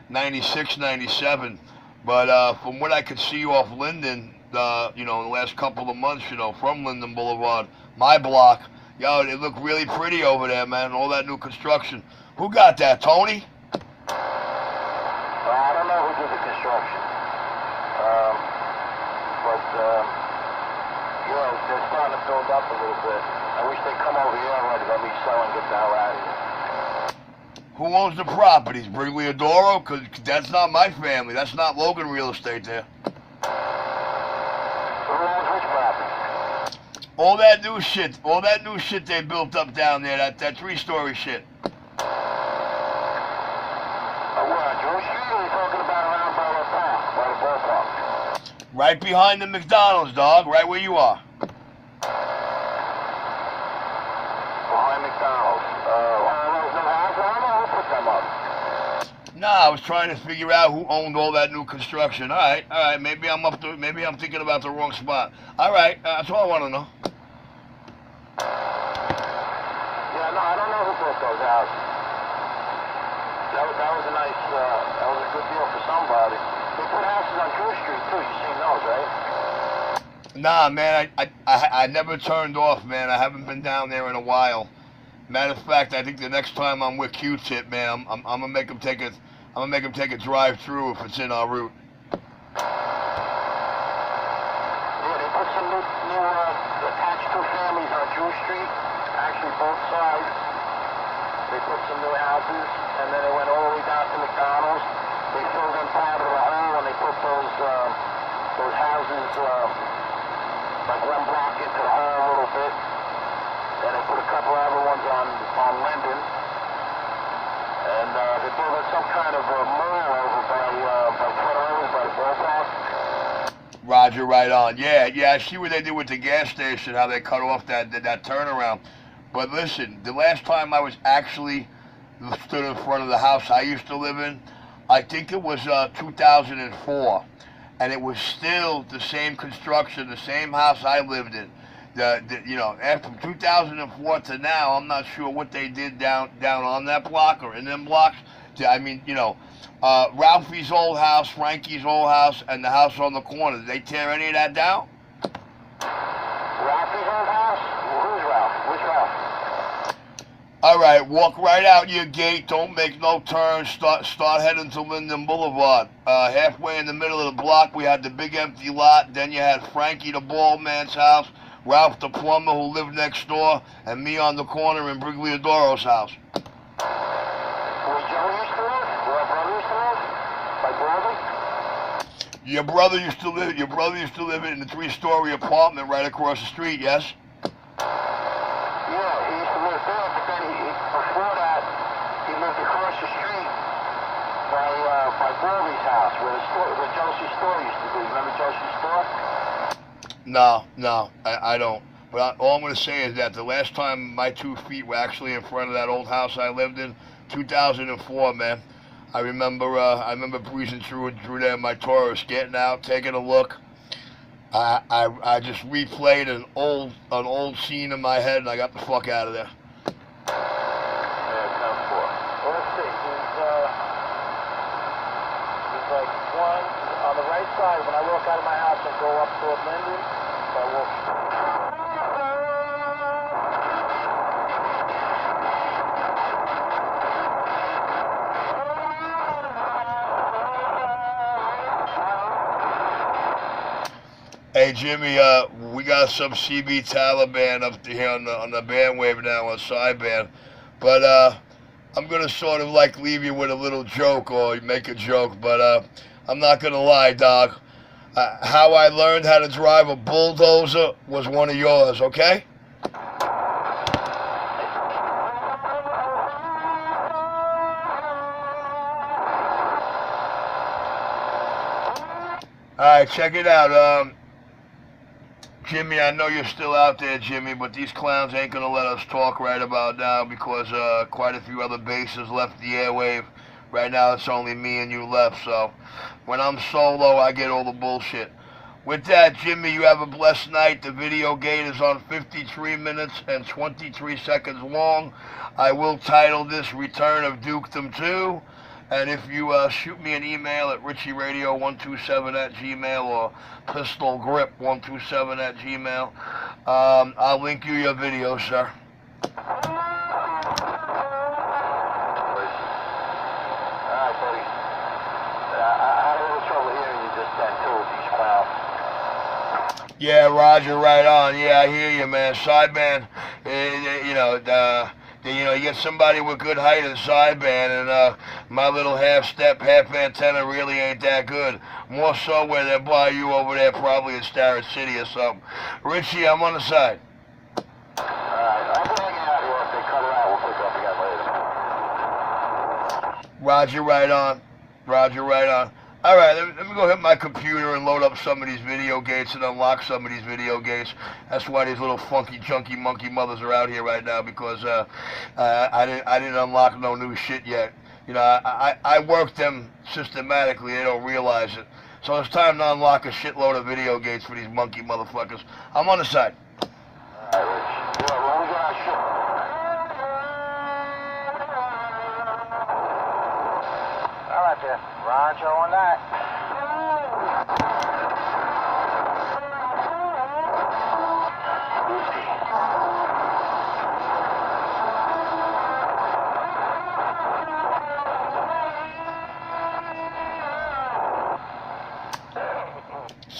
96, 97. But from what I could see off Linden, in the last couple of months, from Linden Boulevard, my block, it looked really pretty over there, man. All that new construction. Who got that, Tony? Well, I don't know who did the construction. But they're starting to build up a little bit. I wish they'd come over here already, let me sell and get the hell out of here. Who owns the properties? Brigliadoro? Because that's not my family. That's not Logan Real Estate there. Who owns which property? All that new shit they built up down there, that 3-story shit. Drew Street, or are you talking about around by the park, by the ballpark? Right behind the McDonald's, dog, right where you are. Behind McDonald's. I don't know who put them up. Nah, I was trying to figure out who owned all that new construction. All right, maybe I'm thinking about the wrong spot. All right, that's all I want to know. Yeah, no, I don't know who built those houses. That was a nice Drew Street too. You seen those, right? Nah, man, I never turned off, man. I haven't been down there in a while. Matter of fact, I think the next time I'm with Q-Tip, man, I'm gonna make him take a drive through if it's in our route. Yeah, they put some new attached two families on Drew Street. Actually, both sides. They put some new houses, and then they went all the way down to McDonald's. They filled in part of the hole, and they put those houses like one block into the hole a little bit. Then they put a couple other ones on Linden, and they built some kind of a mall over by Fort Owens, by the ballpark. Roger, right on. Yeah, I see what they did with the gas station, how they cut off that turnaround. But listen, the last time I was actually stood in front of the house I used to live in, I think it was 2004, and it was still the same construction, the same house I lived in. After 2004 to now, I'm not sure what they did down on that block or in them blocks. I mean, Ralphie's old house, Frankie's old house, and the house on the corner. Did they tear any of that down? Ralphie's old house? Who's Ralph? Which Ralph? All right, walk right out your gate. Don't make no turns. Start heading to Linden Boulevard. Halfway in the middle of the block, we had the big empty lot. Then you had Frankie the bald man's house, Ralph the plumber who lived next door, and me on the corner in Brigliadoro's house. Where Joe used to live? Where our brother used to live? My brother? Your brother used to live in the 3-story apartment right across the street. Yes. Yeah, he used to live there, but then before that, he lived across the street by Gorby's house, where Josie's store used to be. Remember Josie's store? No, I don't. But all I'm going to say is that the last time my 2 feet were actually in front of that old house I lived in, 2004, man. I remember breezing through there in my Taurus, getting out, taking a look. I just replayed an old scene in my head, and I got the fuck out of there. Yeah, 10-4. Well, let's see. There's like one on the right side when I walk out of my house and go up toward Linden. So I walk. Hey Jimmy, we got some CB Taliban up here on the bandwave now on sideband, but I'm gonna sort of like leave you with a little joke or make a joke, but I'm not gonna lie, dog. How I learned how to drive a bulldozer was one of yours, okay? All right, check it out. Jimmy, I know you're still out there, Jimmy, but these clowns ain't gonna let us talk right about now because quite a few other bases left the airwave. Right now it's only me and you left, so when I'm solo, I get all the bullshit. With that, Jimmy, you have a blessed night. The video gate is on 53 minutes and 23 seconds long. I will title this Return of Dukedom 2. And if you shoot me an email at richieradio127@gmail or pistolgrip127@gmail, I'll link you your video, sir. Alright, buddy. I had a little trouble hearing you just then, too, with these clowns. Yeah, Roger, right on. Yeah, I hear you, man. Sideband, you get somebody with good height and sideband, and my little half-step, half-antenna really ain't that good. More so where they're by you over there, probably in Starrett City or something. Richie, I'm on the side. Alright, I'll be hanging out here. If they cut it out, we'll pick up again later. Roger, right on. Roger, right on. All right, let me go hit my computer and load up some of these video gates and unlock some of these video gates. That's why these little funky, chunky monkey mothers are out here right now, because I didn't unlock no new shit yet. I work them systematically. They don't realize it. So it's time to unlock a shitload of video gates for these monkey motherfuckers. I'm on the side. All right, Rich. Yeah, well, we got our shit. All right, there. Roger on that.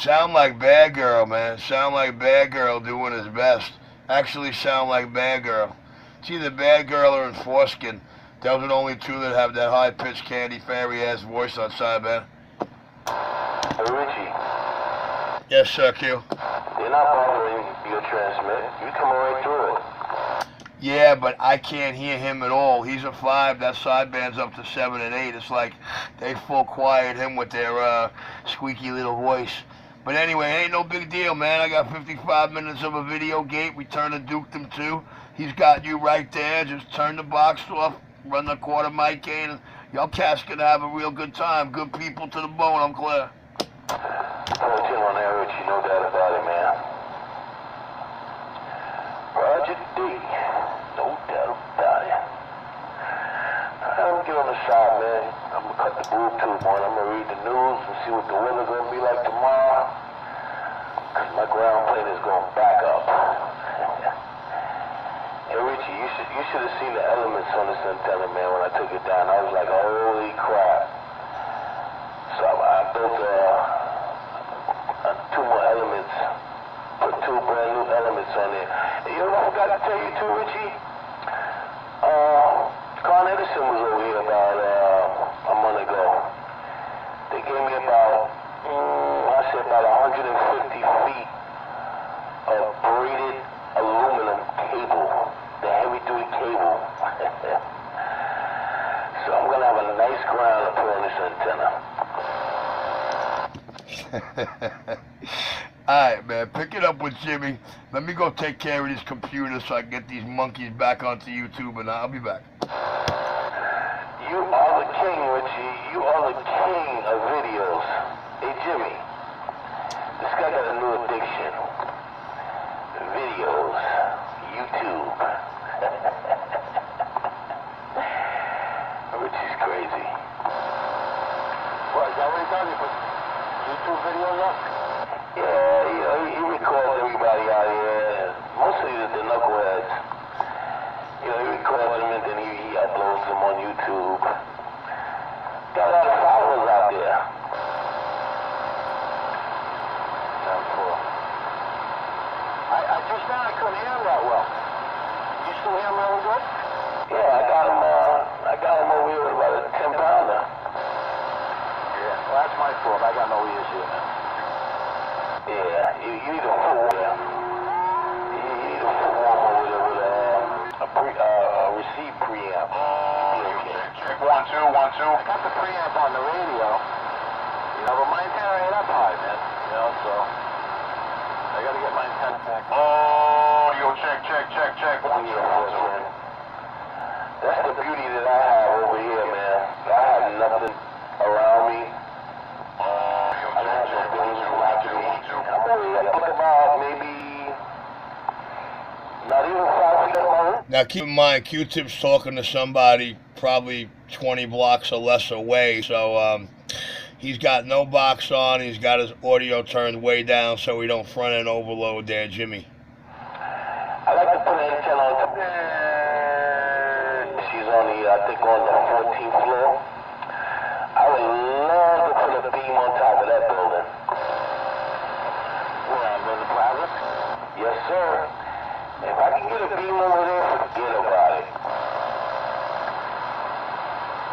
Sound like Bad Girl, man. Sound like Bad Girl doing his best. Actually sound like Bad Girl. It's either Bad Girl or Enforeskin. Those are the only two that have that high-pitched candy fairy-ass voice on side, man. Hey, Richie. Yes, sir, Q. You're not bothering your transmit. You come right through it. Yeah, but I can't hear him at all. He's a 5. That sideband's up to 7 and 8. It's like they full quiet him with their squeaky little voice. But anyway, it ain't no big deal, man. I got 55 minutes of a video gate. Return of Dukedom 2. He's got you right there. Just turn the box off, run the quarter mic in, and y'all cats gonna have a real good time. Good people to the bone, I'm clear. Roger on there, Richie. No doubt about it, man. Roger D. No doubt about it. I'm gonna get on the side, man. I'm gonna cut the boob tube on. I'm gonna read the news and see what the weather's gonna be like tomorrow. Cause my ground plane is going back up. Hey Richie, you should have seen the elements on this antenna, man, when I took it down. I was like, holy crap. So I built 2 more elements. Put 2 brand new elements on there. And you know what I forgot to tell you too, Richie? Con Edison was over here about a month ago. They gave me about, about 150 feet of braided aluminum cable, the heavy duty cable. So I'm gonna have a nice ground to put on this antenna. Alright, man, pick it up with Jimmy. Let me go take care of these computers so I can get these monkeys back onto YouTube, and I'll be back. You are the king, Richie. You are the king of videos. Hey, Jimmy, this guy got a new addiction. Videos. YouTube. Richie's crazy. What, is that what he does? He puts YouTube videos up? Yeah, he records everybody out here, mostly the knuckleheads. He records them and then he uploads them on YouTube. Got a lot of followers out there. I just now I couldn't hear him that well. You still hear him really good? Yeah, I got him over here with about a 10-pounder. Yeah, well that's my fault. I got no ears here, man. Yeah, you need a full one. You need a full one with a receive preamp. Check 1, 2, 1, 2. I got the preamp on the radio. But my antenna ain't up high, man. So I gotta get my antenna back. Yo, check. 1, 2, 1, 2. That's the beauty that I have over here, man. I have nothing around me. I don't have no things watching me. I'm only up about maybe not even 5 feet up. Now keep in mind, Q-Tip's talking to somebody probably 20 blocks or less away, so he's got no box on, he's got his audio turned way down so he don't front end overload there, Jimmy. I like to put an antenna on top. She's on I think on the 14th floor. I would love to put a beam on top of that building. Where, on the plaza? Yes, sir. If I can get a beam over there, forget about it.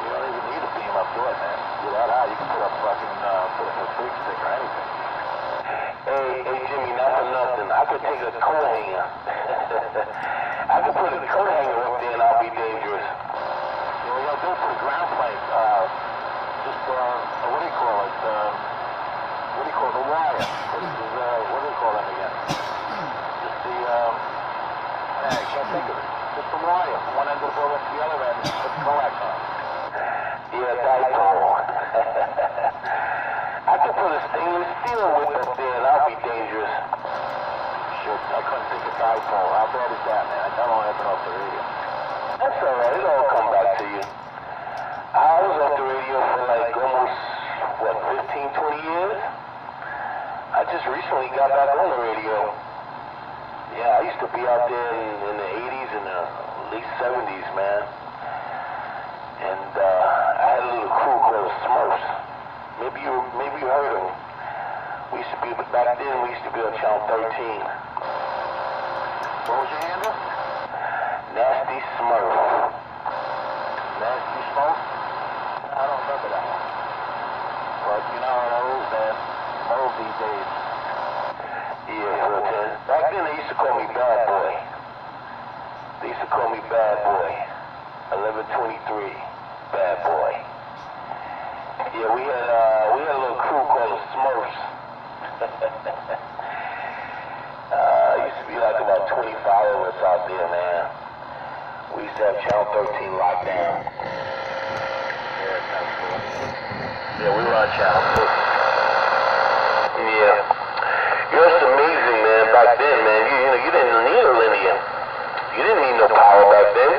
You don't even need a beam up there, man. You're that high, you can put up fucking, put a freak stick or anything. Hey, Jimmy, not for nothing. I could take a coat hanger. I could put a coat hanger up there and I'll be dangerous. You know, what I'll do for the ground plane, just, what do you call it? What do you call the wire? What do you call them again? Just the, I can't think of it. Just the wire from one end of the building to the other end and put the coax on. Yeah, dipole. I could put a stainless steel whip up there and I'll be dangerous. Shit, I couldn't think of dipole. How bad is that, man? I don't have it off the radio. That's alright, it'll all come back to you. I was off the radio for like almost, 15, 20 years? got back on the radio. Yeah, I used to be out there in the 80s and the late 70s, man. And I had a little crew called the Smurfs. Maybe you heard of them. We used to be, back then we used to be on Channel 13. What was your handle? Nasty Smurf. Nasty Smoke? I don't remember that one. But you know how it is, man. Old these days. Yeah, 410. Back then they used to call me Bad Boy. They used to call me Bad Boy. 1123. Bad Boy. Yeah, we had a little crew called the Smurfs. Used to be like about 25 of us out there, man. We used to have Channel 13 locked down. Yeah, that's cool. Yeah, we were on Channel 6. Yeah. You know, it's amazing, man, back then, man. You didn't need a linear. You didn't need no power back then.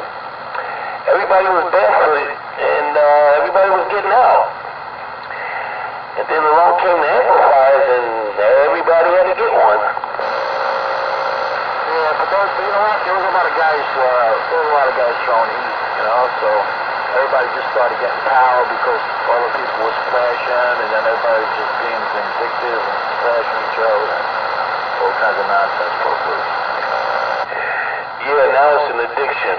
Everybody was barefooted, and everybody was getting out. And then along came the amplifiers, and everybody had to get one. Yeah, but you know what? There was a lot of guys throwing heat, you know, so everybody just started getting power because other people was flashing, and then everybody was just being vindictive and flashing each other and all kinds of nonsense broke loose. Yeah, now it's an addiction.